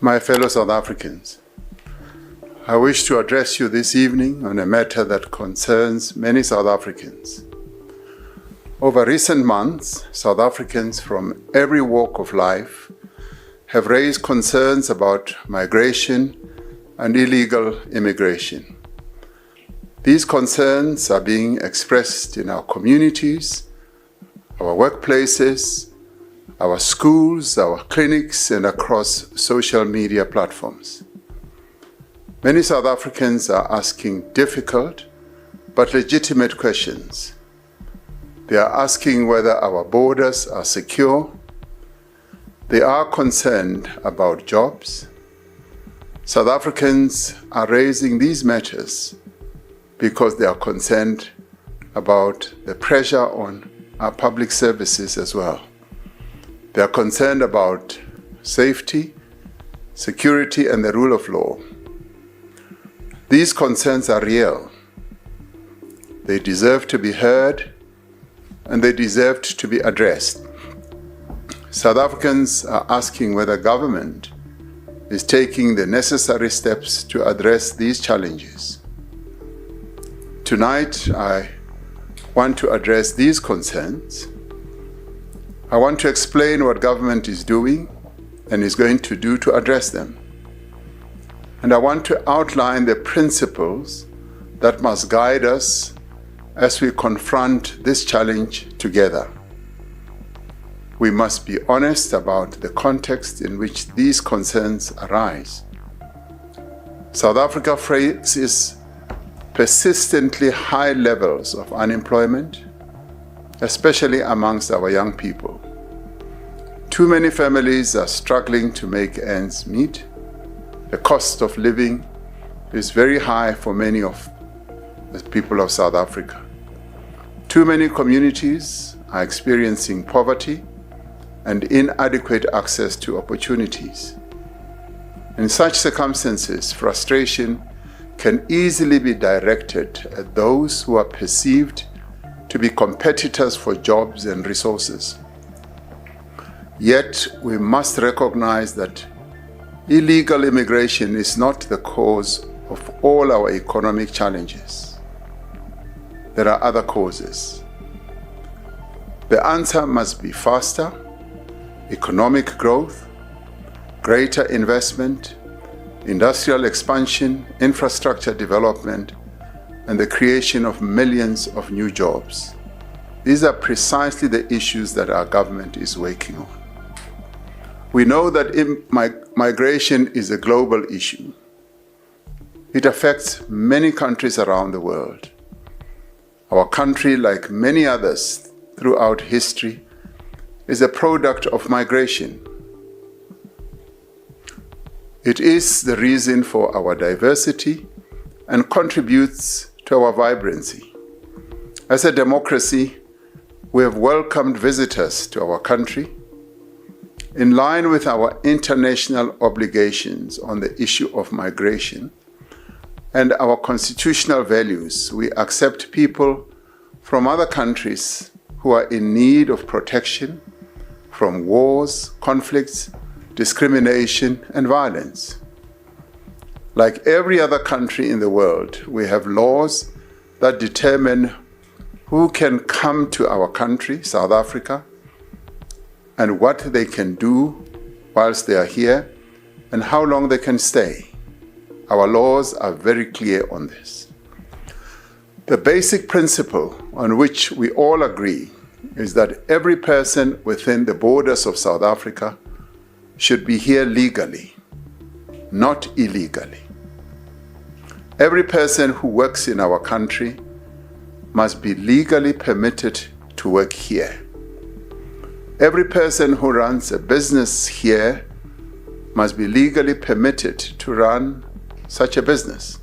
My fellow South Africans, I wish to address you this evening on a matter that concerns many South Africans. Over recent months, South Africans from every walk of life have raised concerns about migration and illegal immigration. These concerns are being expressed in our communities, our workplaces, our schools, our clinics, and across social media platforms. Many South Africans are asking difficult but legitimate questions. They are asking whether our borders are secure. They are concerned about jobs. South Africans are raising these matters because they are concerned about the pressure on our public services as well. They are concerned about safety, security, and the rule of law. These concerns are real. They deserve to be heard, and they deserve to be addressed. South Africans are asking whether government is taking the necessary steps to address these challenges. Tonight, I want to address these concerns. I want to explain what government is doing and is going to do to address them. And I want to outline the principles that must guide us as we confront this challenge together. We must be honest about the context in which these concerns arise. South Africa faces persistently high levels of unemployment, especially amongst our young people. Too many families are struggling to make ends meet. The cost of living is very high for many of the people of South Africa. Too many communities are experiencing poverty and inadequate access to opportunities. In such circumstances, frustration can easily be directed at those who are perceived to be competitors for jobs and resources. Yet, we must recognize that illegal immigration is not the cause of all our economic challenges. There are other causes. The answer must be faster economic growth, greater investment, industrial expansion, infrastructure development, and the creation of millions of new jobs. These are precisely the issues that our government is working on. We know that migration is a global issue. It affects many countries around the world. Our country, like many others throughout history, is a product of migration. It is the reason for our diversity and contributes to our vibrancy. As a democracy, we have welcomed visitors to our country. In line with our international obligations on the issue of migration and our constitutional values, we accept people from other countries who are in need of protection from wars, conflicts, discrimination, and violence. Like every other country in the world, we have laws that determine who can come to our country, South Africa, and what they can do whilst they are here, and how long they can stay. Our laws are very clear on this. The basic principle on which we all agree is that every person within the borders of South Africa should be here legally, not illegally. Every person who works in our country must be legally permitted to work here. Every person who runs a business here must be legally permitted to run such a business.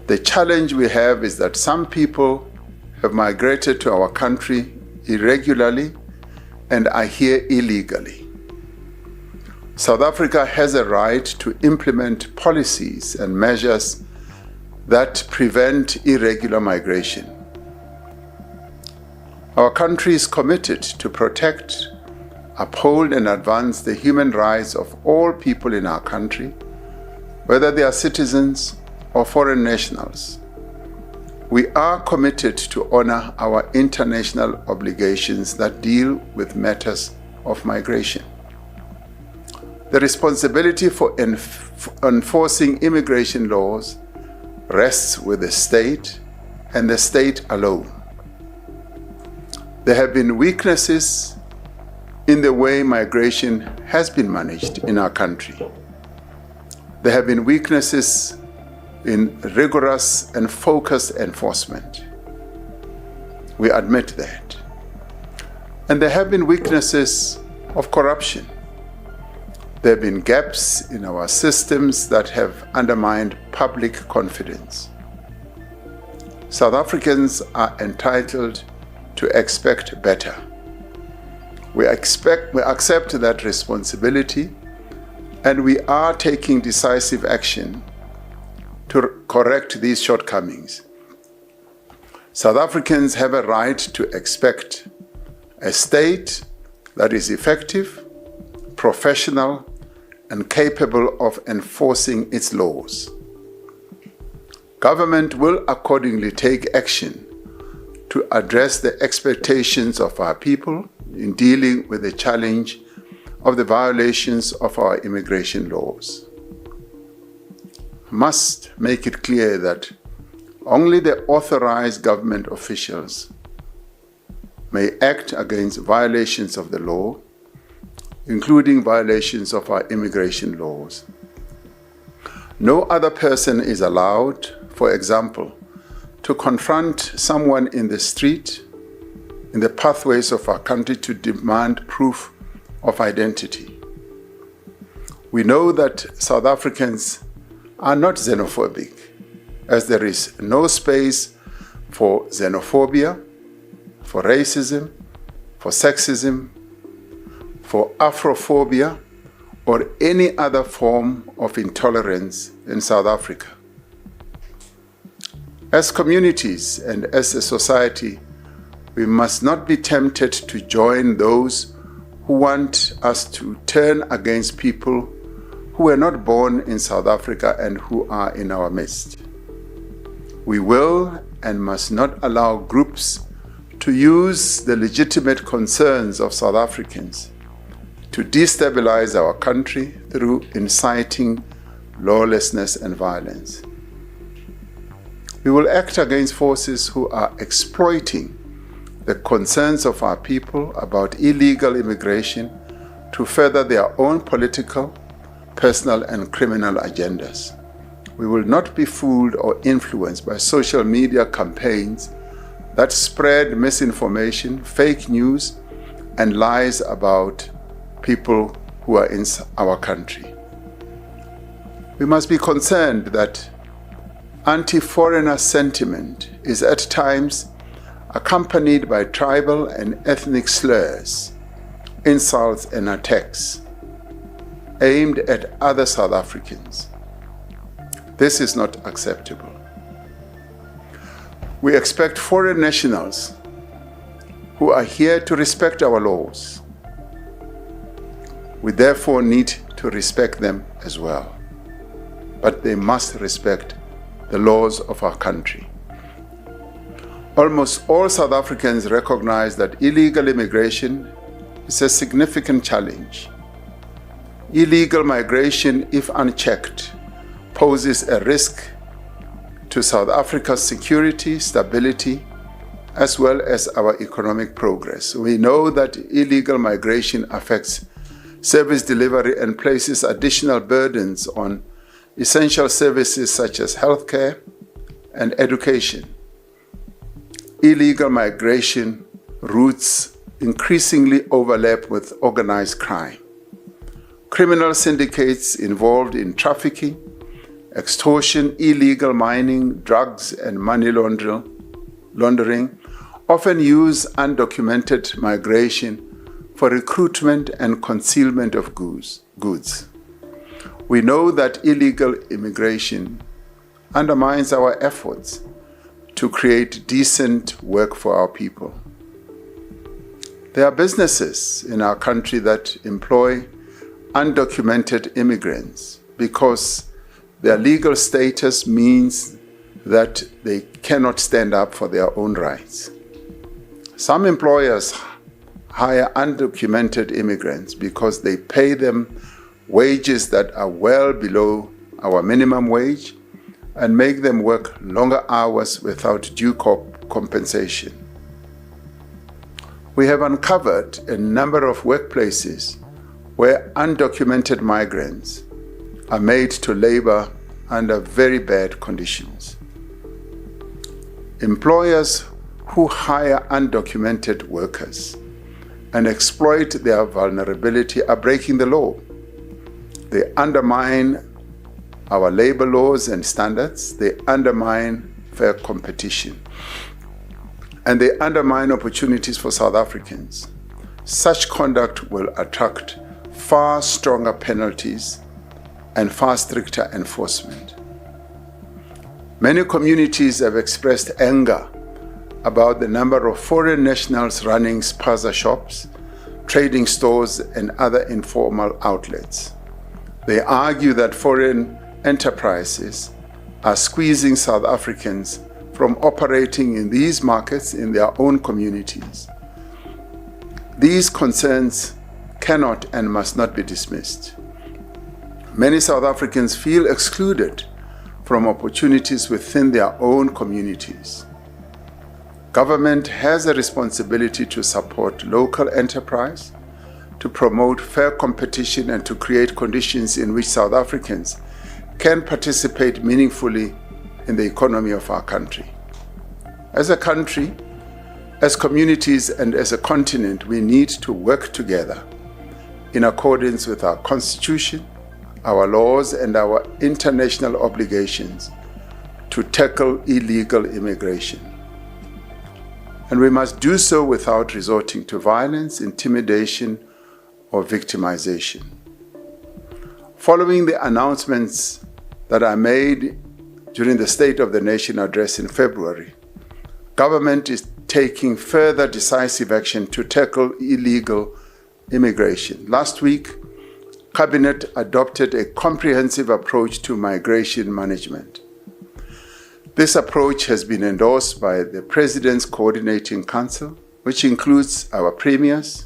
The challenge we have is that some people have migrated to our country irregularly and are here illegally. South Africa has a right to implement policies and measures that prevent irregular migration. Our country is committed to protect uphold and advance the human rights of all people in our country, whether they are citizens or foreign nationals. We are committed to honor our international obligations that deal with matters of migration. The responsibility for enforcing immigration laws rests with the state and the state alone. There have been weaknesses in the way migration has been managed in our country. There have been weaknesses in rigorous and focused enforcement. We admit that. And there have been weaknesses of corruption. There have been gaps in our systems that have undermined public confidence. South Africans are entitled to expect better. We accept that responsibility, and we are taking decisive action to correct these shortcomings. South Africans have a right to expect a state that is effective, professional, and capable of enforcing its laws. Government will accordingly take action to address the expectations of our people in dealing with the challenge of the violations of our immigration laws. I must make it clear that only the authorized government officials may act against violations of the law, including violations of our immigration laws. No other person is allowed, for example, to confront someone in the street, in the pathways of our country to demand proof of identity. We know that South Africans are not xenophobic, as there is no space for xenophobia, for racism, for sexism, for Afrophobia, or any other form of intolerance in South Africa. As communities and as a society, we must not be tempted to join those who want us to turn against people who were not born in South Africa and who are in our midst. We will and must not allow groups to use the legitimate concerns of South Africans to destabilize our country through inciting lawlessness and violence. We will act against forces who are exploiting the concerns of our people about illegal immigration to further their own political, personal, and criminal agendas. We will not be fooled or influenced by social media campaigns that spread misinformation, fake news, and lies about people who are in our country. We must be concerned that anti-foreigner sentiment is at times accompanied by tribal and ethnic slurs, insults, and attacks aimed at other South Africans. This is not acceptable. We expect foreign nationals who are here to respect our laws. We therefore need to respect them as well. But they must respect the laws of our country. Almost all South Africans recognize that illegal immigration is a significant challenge. Illegal migration, if unchecked, poses a risk to South Africa's security, stability, as well as our economic progress. We know that illegal migration affects service delivery and places additional burdens on essential services such as healthcare and education. Illegal migration routes increasingly overlap with organized crime. Criminal syndicates involved in trafficking, extortion, illegal mining, drugs, and money laundering often use undocumented migration for recruitment and concealment of goods. We know that illegal immigration undermines our efforts to create decent work for our people. There are businesses in our country that employ undocumented immigrants because their legal status means that they cannot stand up for their own rights. Some employers hire undocumented immigrants because they pay them wages that are well below our minimum wage and make them work longer hours without due compensation. We have uncovered a number of workplaces where undocumented migrants are made to labor under very bad conditions. Employers who hire undocumented workers and exploit their vulnerability are breaking the law. They undermine our labor laws and standards, they undermine fair competition, and they undermine opportunities for South Africans. Such conduct will attract far stronger penalties and far stricter enforcement. Many communities have expressed anger about the number of foreign nationals running spaza shops, trading stores, and other informal outlets. They argue that foreign enterprises are squeezing South Africans from operating in these markets in their own communities. These concerns cannot and must not be dismissed. Many South Africans feel excluded from opportunities within their own communities. Government has a responsibility to support local enterprise, to promote fair competition, and to create conditions in which South Africans can participate meaningfully in the economy of our country. As a country, as communities, and as a continent, we need to work together in accordance with our Constitution, our laws, and our international obligations to tackle illegal immigration. And we must do so without resorting to violence, intimidation, or victimization. Following the announcements that I made during the State of the Nation address in February, government is taking further decisive action to tackle illegal immigration. Last week, Cabinet adopted a comprehensive approach to migration management. This approach has been endorsed by the President's Coordinating Council, which includes our premiers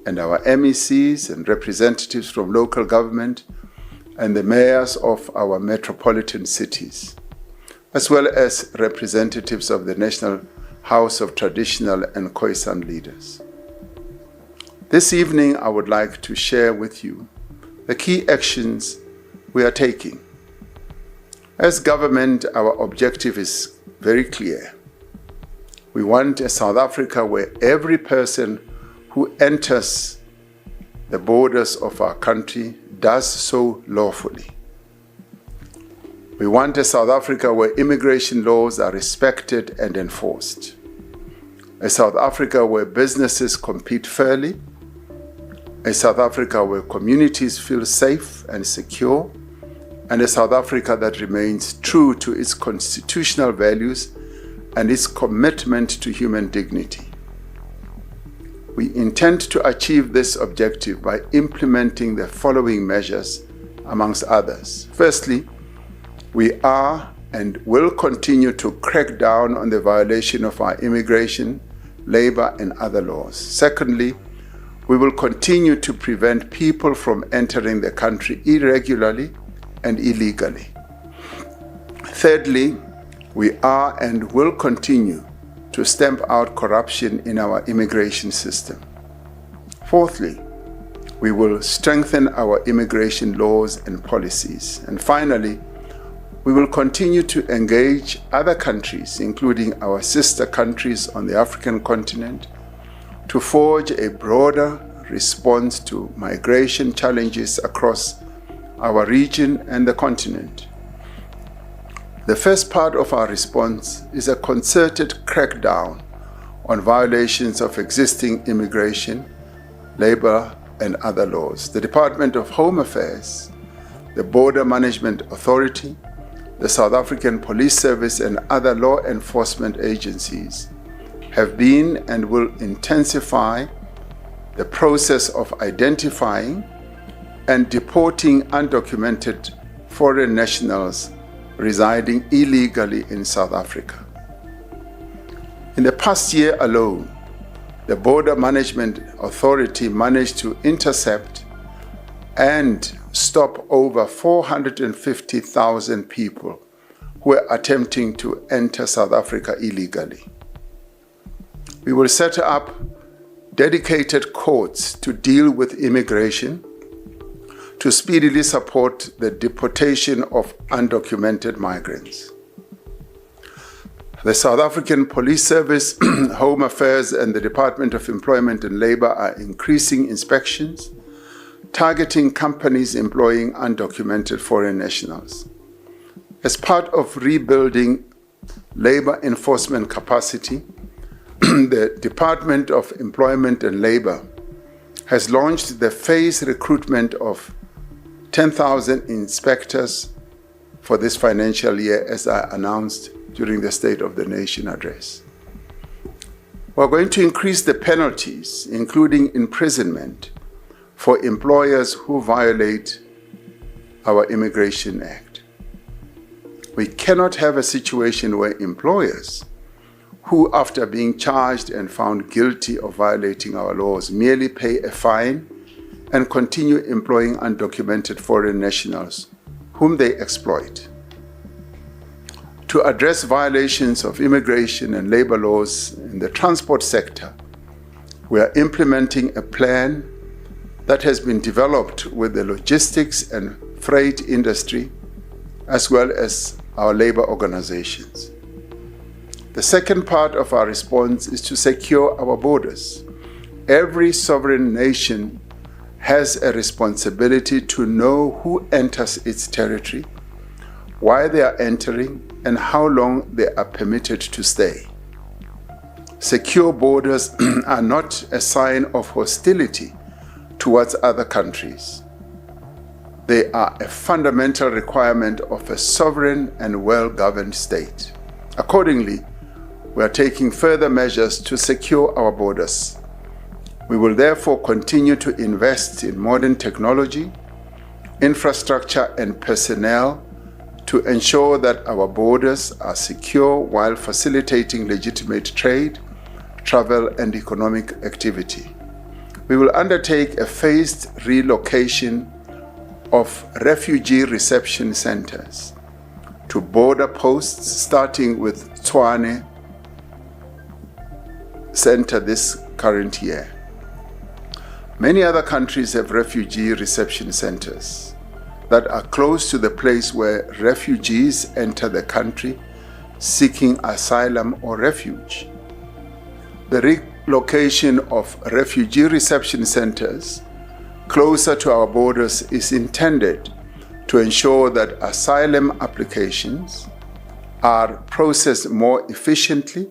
and our MECs and representatives from local government and the mayors of our metropolitan cities, as well as representatives of the National House of Traditional and Khoisan leaders. This evening, I would like to share with you the key actions we are taking. As government, our objective is very clear. We want a South Africa where every person who enters the borders of our country does so lawfully. We want a South Africa where immigration laws are respected and enforced. A South Africa where businesses compete fairly. A South Africa where communities feel safe and secure. And a South Africa that remains true to its constitutional values and its commitment to human dignity. We intend to achieve this objective by implementing the following measures, amongst others. Firstly, we are and will continue to crack down on the violation of our immigration, labor, and other laws. Secondly, we will continue to prevent people from entering the country irregularly and illegally. Thirdly, we are and will continue to stamp out corruption in our immigration system. Fourthly, we will strengthen our immigration laws and policies. And finally, we will continue to engage other countries, including our sister countries on the African continent, to forge a broader response to migration challenges across our region and the continent. The first part of our response is a concerted crackdown on violations of existing immigration, labor, and other laws. The Department of Home Affairs, the Border Management Authority, the South African Police Service, and other law enforcement agencies have been and will intensify the process of identifying and deporting undocumented foreign nationals residing illegally in South Africa. In the past year alone, the Border Management Authority managed to intercept and stop over 450,000 people who were attempting to enter South Africa illegally. We will set up dedicated courts to deal with immigration, to speedily support the deportation of undocumented migrants. The South African Police Service, Home Affairs, and the Department of Employment and Labour are increasing inspections, targeting companies employing undocumented foreign nationals. As part of rebuilding labour enforcement capacity, the Department of Employment and Labour has launched the phased recruitment of 10,000 inspectors for this financial year, as I announced during the State of the Nation address. We're going to increase the penalties, including imprisonment, for employers who violate our Immigration Act. We cannot have a situation where employers who, after being charged and found guilty of violating our laws, merely pay a fine and continue employing undocumented foreign nationals whom they exploit. To address violations of immigration and labor laws in the transport sector, we are implementing a plan that has been developed with the logistics and freight industry, as well as our labor organizations. The second part of our response is to secure our borders. Every sovereign nation has a responsibility to know who enters its territory, why they are entering, and how long they are permitted to stay. Secure borders are not a sign of hostility towards other countries. They are a fundamental requirement of a sovereign and well-governed state. Accordingly, we are taking further measures to secure our borders. We will therefore continue to invest in modern technology, infrastructure, and personnel to ensure that our borders are secure while facilitating legitimate trade, travel, and economic activity. We will undertake a phased relocation of refugee reception centers to border posts, starting with Tshwane Center this current year. Many other countries have refugee reception centers that are close to the place where refugees enter the country seeking asylum or refuge. The relocation of refugee reception centers closer to our borders is intended to ensure that asylum applications are processed more efficiently,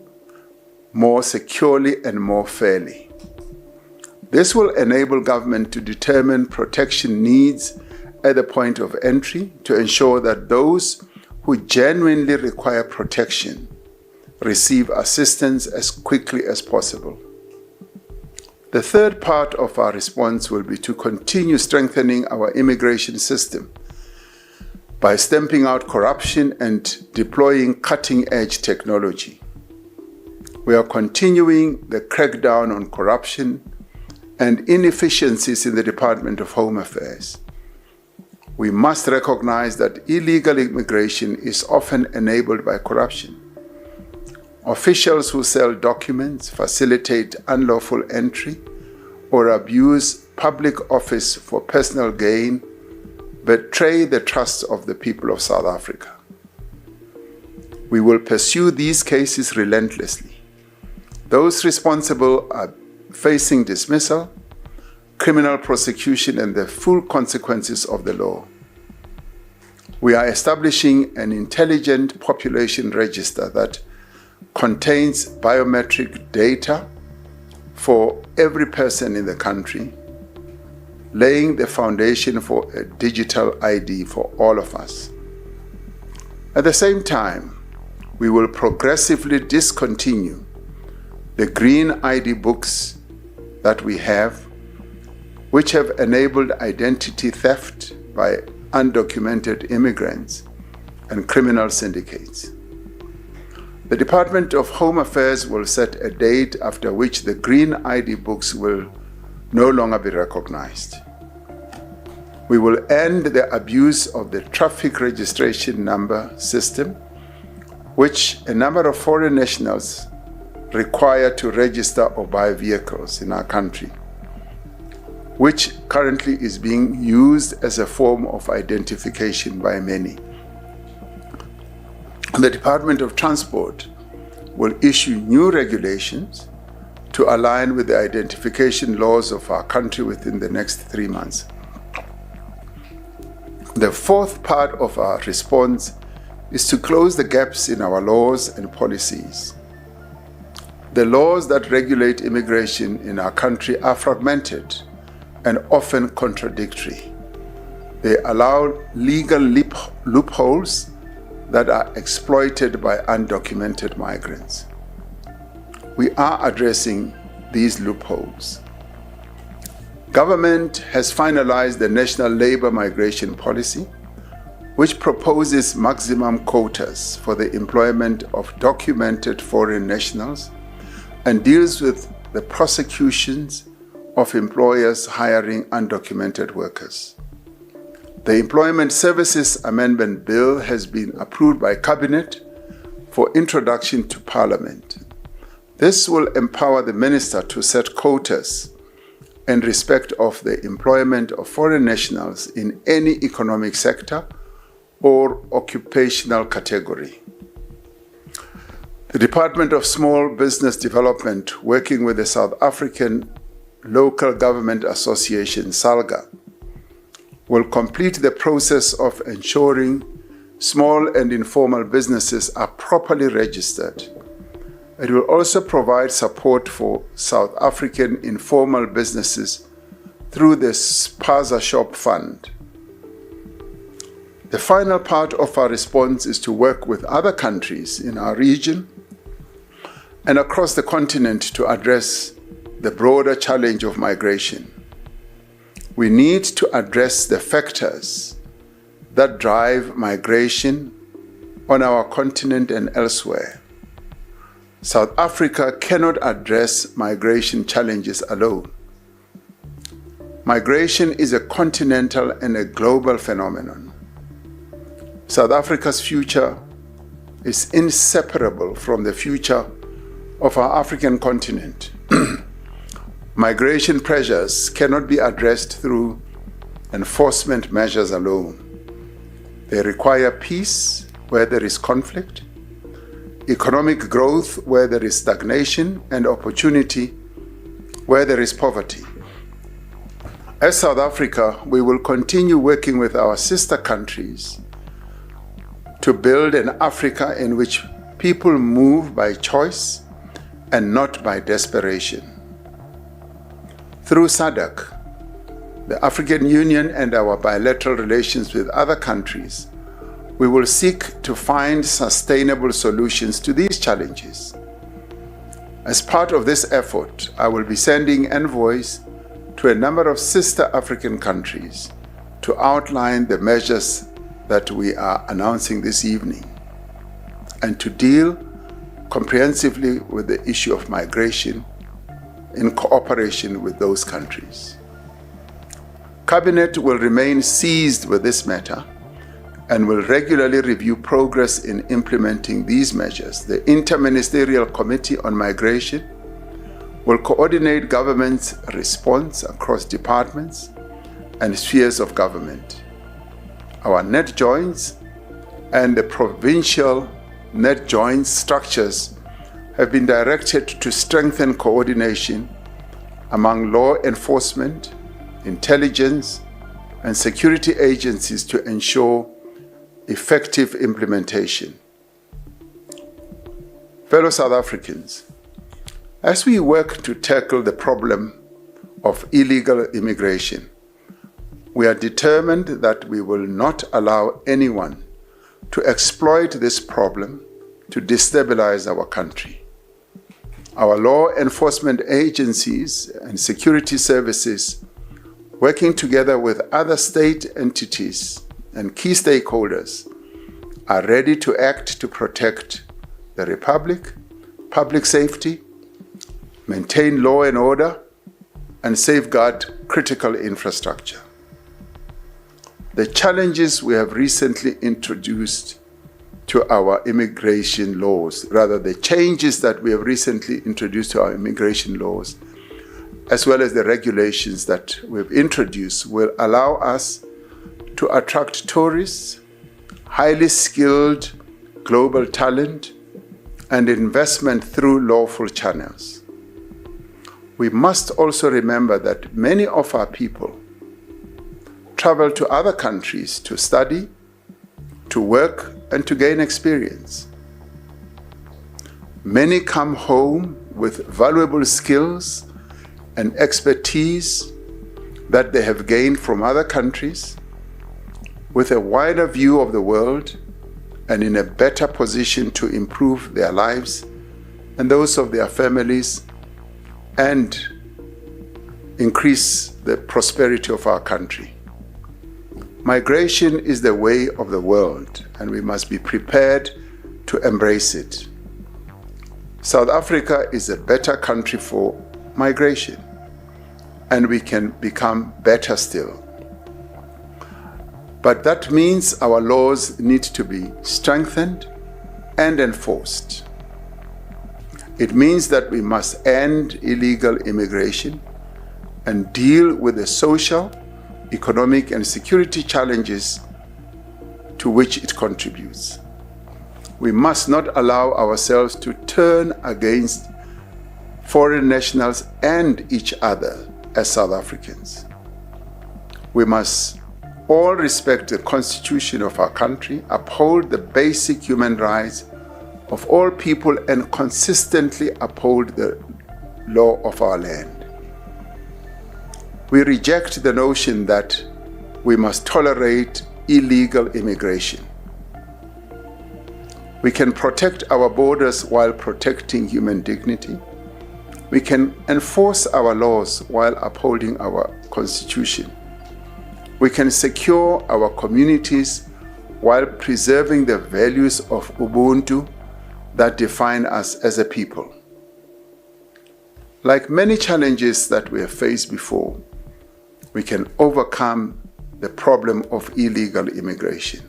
more securely, and more fairly. This will enable government to determine protection needs at the point of entry to ensure that those who genuinely require protection receive assistance as quickly as possible. The third part of our response will be to continue strengthening our immigration system by stamping out corruption and deploying cutting-edge technology. We are continuing the crackdown on corruption and inefficiencies in the Department of Home Affairs. We must recognize that illegal immigration is often enabled by corruption. Officials who sell documents, facilitate unlawful entry, or abuse public office for personal gain betray the trust of the people of South Africa. We will pursue these cases relentlessly. Those responsible are facing dismissal, criminal prosecution, and the full consequences of the law. We are establishing an intelligent population register that contains biometric data for every person in the country, laying the foundation for a digital ID for all of us. At the same time, we will progressively discontinue the green ID books that we have which have enabled identity theft by undocumented immigrants and criminal syndicates. The Department of Home Affairs will set a date after which the green ID books will no longer be recognized. We will end the abuse of the traffic registration number system, which a number of foreign nationals require to register or buy vehicles in our country, which currently is being used as a form of identification by many. The Department of Transport will issue new regulations to align with the identification laws of our country within the next 3 months. The fourth part of our response is to close the gaps in our laws and policies. The laws that regulate immigration in our country are fragmented and often contradictory. They allow legal loopholes that are exploited by undocumented migrants. We are addressing these loopholes. Government has finalized the National Labor Migration Policy, which proposes maximum quotas for the employment of documented foreign nationals and deals with the prosecutions of employers hiring undocumented workers. The Employment Services Amendment Bill has been approved by Cabinet for introduction to Parliament. This will empower the Minister to set quotas in respect of the employment of foreign nationals in any economic sector or occupational category. The Department of Small Business Development, working with the South African Local Government Association, SALGA, will complete the process of ensuring small and informal businesses are properly registered. It will also provide support for South African informal businesses through the Spaza Shop Fund. The final part of our response is to work with other countries in our region and across the continent to address the broader challenge of migration. We need to address the factors that drive migration on our continent and elsewhere. South Africa cannot address migration challenges alone. Migration is a continental and a global phenomenon. South Africa's future is inseparable from the future of our African continent. Migration pressures cannot be addressed through enforcement measures alone. They require peace where there is conflict, economic growth where there is stagnation, and opportunity where there is poverty. As South Africa, we will continue working with our sister countries to build an Africa in which people move by choice and not by desperation. Through SADC, the African Union, and our bilateral relations with other countries, we will seek to find sustainable solutions to these challenges. As part of this effort, I will be sending envoys to a number of sister African countries to outline the measures that we are announcing this evening and to deal comprehensively with the issue of migration in cooperation with those countries. Cabinet will remain seized with this matter and will regularly review progress in implementing these measures. The Interministerial Committee on Migration will coordinate government's response across departments and spheres of government. Our net joints and the provincial net joints structures have been directed to strengthen coordination among law enforcement, intelligence, and security agencies to ensure effective implementation. Fellow South Africans, as we work to tackle the problem of illegal immigration, we are determined that we will not allow anyone to exploit this problem to destabilize our country. Our law enforcement agencies and security services working together with other state entities and key stakeholders, are ready to act to protect the Republic, public safety, maintain law and order, and safeguard critical infrastructure. The challenges we have recently introduced to our immigration laws, rather the changes that we have recently introduced to our immigration laws, as well as the regulations that we've introduced, will allow us to attract tourists, highly skilled global talent, and investment through lawful channels. We must also remember that many of our people travel to other countries to study, to work, and to gain experience. Many come home with valuable skills and expertise that they have gained from other countries, with a wider view of the world and in a better position to improve their lives and those of their families and increase the prosperity of our country. Migration is the way of the world, and we must be prepared to embrace it. South Africa is a better country for migration, and we can become better still. But that means our laws need to be strengthened and enforced. It means that we must end illegal immigration and deal with the social, economic, and security challenges to which it contributes. We must not allow ourselves to turn against foreign nationals and each other as South Africans. We must all respect the Constitution of our country, uphold the basic human rights of all people, and consistently uphold the law of our land. We reject the notion that we must tolerate illegal immigration. We can protect our borders while protecting human dignity. We can enforce our laws while upholding our Constitution. We can secure our communities while preserving the values of Ubuntu that define us as a people. Like many challenges that we have faced before, we can overcome the problem of illegal immigration.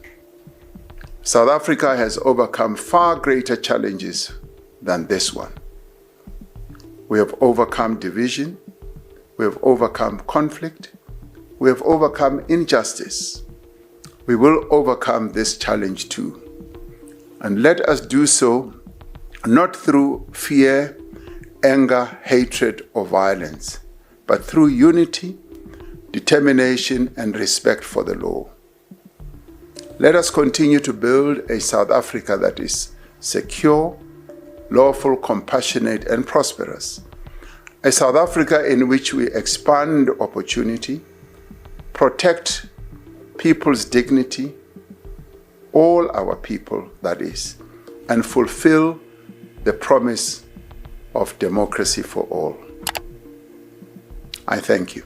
South Africa has overcome far greater challenges than this one. We have overcome division, we have overcome conflict, we have overcome injustice. We will overcome this challenge too. And let us do so not through fear, anger, hatred, or violence, but through unity, determination, and respect for the law. Let us continue to build a South Africa that is secure, lawful, compassionate, and prosperous. A South Africa in which we expand opportunity, protect people's dignity, all our people, that is, and fulfill the promise of democracy for all. I thank you.